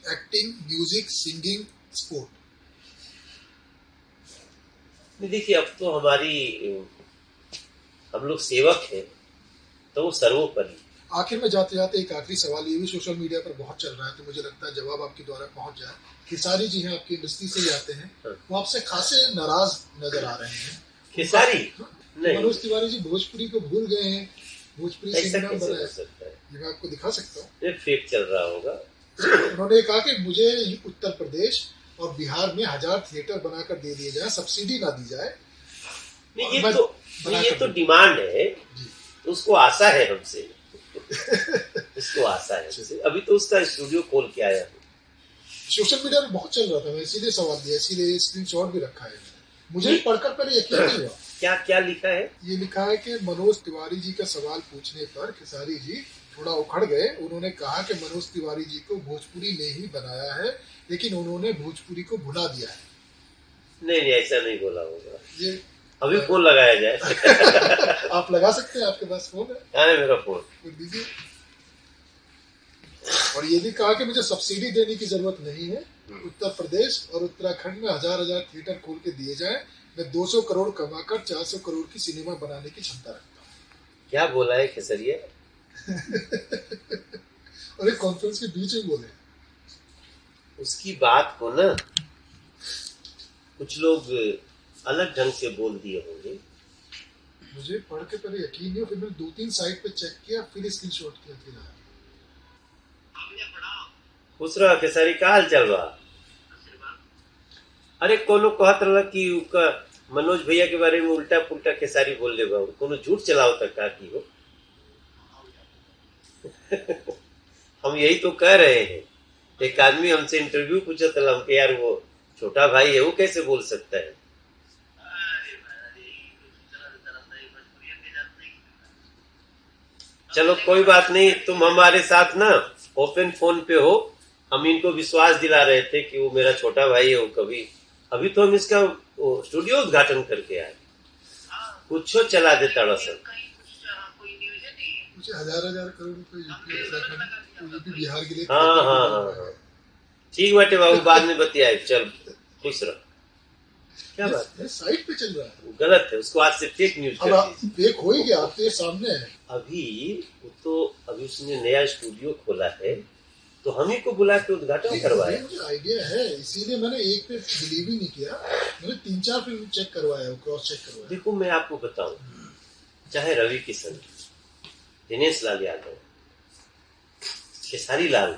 Acting, music, singing, sport? देखिए, अब तो हम लोग सेवक हैं, तो वो सर्वोपरि। आखिर में जाते जाते एक आखिरी सवाल, ये भी सोशल मीडिया पर बहुत चल रहा है, तो मुझे लगता है जवाब आपके द्वारा पहुंच जाए। खेसारी जी हैं, आपकी इंडस्ट्री से ही आते हैं, वो आपसे खासे नाराज नजर आ रहे हैं। खेसारी? नहीं, मनोज तिवारी जी भोजपुरी को भूल गए हैं, भोजपुरी ऐसा सिंगर कैसे बना हो है। सकता है? ये मैं आपको दिखा सकता हूँ। ये फेक चल रहा होगा। उन्होंने कहा कि मुझे उत्तर प्रदेश और बिहार में 1000 थिएटर बनाकर दे दिए जाए, सब्सिडी ना दी जाए। ये तो डिमांड है, तो उसको आशा है हमसे। उसको आशा है हमसे। अभी तो उसका स्टूडियो खोल के आया हूँ। सोशल मीडिया में बहुत चल रहा था, मैं इसीलिए सवाल दिया, इसीलिए स्क्रीनशॉट भी रखा है। मुझे पढ़कर पहले यकीन नहीं हुआ। क्या लिखा है? ये लिखा है कि मनोज तिवारी जी का सवाल पूछने पर खेसारी जी थोड़ा उखड़ गए। उन्होंने कहा कि मनोज तिवारी जी को भोजपुरी ने ही बनाया है, लेकिन उन्होंने भोजपुरी को भुला दिया है। नहीं, ऐसा नहीं बोला होगा। ये अभी फोन लगाया जाए। आप लगा सकते हैं, आपके पास फोन है? है मेरा फोन दीजिए। और ये भी कहा कि मुझे सब्सिडी देने की जरूरत नहीं है, उत्तर प्रदेश और उत्तराखंड में 1000 थिएटर खोल के दिए जाए, मैं 200 करोड़ कमाकर 400 करोड़ की सिनेमा बनाने की क्षमता रखता हूँ। क्या बोला है खेसरिया? और एक कॉन्फ्रेंस के बीच में बोले। उसकी बात को ना कुछ लोग अलग ढंग से बोल दिए होंगे। मुझे पढ़ के पहले यकीन नहीं, फिर मैंने 2-3 साइट पे चेक किया, फिर स्क्रीनशॉट किया, फिर आया। खुश रहा खेसारी, का हाल चल रहा? अरे कोनो कहत रहा कि मनोज भैया के बारे में उल्टा पुल्टा खेसारी बोल ले, कोनो झूठ चलाओ तक का की हो। हम यही तो कह रहे हैं। एक आदमी हमसे इंटरव्यू पूछा था, हम यार वो छोटा भाई है, वो कैसे बोल सकता है? चलो कोई बात नहीं, तुम हमारे साथ ना ओपन फोन पे हो। हम इनको विश्वास दिला रहे थे कि वो मेरा छोटा भाई है। वो कभी अभी तो हम इसका स्टूडियो उद्घाटन करके आए, कुछ चला देता रसन। मुझे 1000 करोड़ रुपए बिहार के लिए। हाँ, ठीक बाटे बाबू, बाद में बतियाए। चल खुश रह। क्या बात है? साइट पे चल रहा है, गलत है, उसको आज से फेक न्यूज कर दीजिए। फेक हो ही गया, आपके सामने है। अभी उसने नया स्टूडियो खोला है, तो हम ही को बुला के उद्घाटन करवाया। मुझे आइडिया है, इसीलिए मैंने एक पे बिलीव ही नहीं किया। मैंने 3-4 फिल्म चेक करवाया, क्रॉस चेक करवाया। देखो मैं आपको बताऊं, चाहे रवि किशन, दिनेश लाल यादव, खेसारी लाल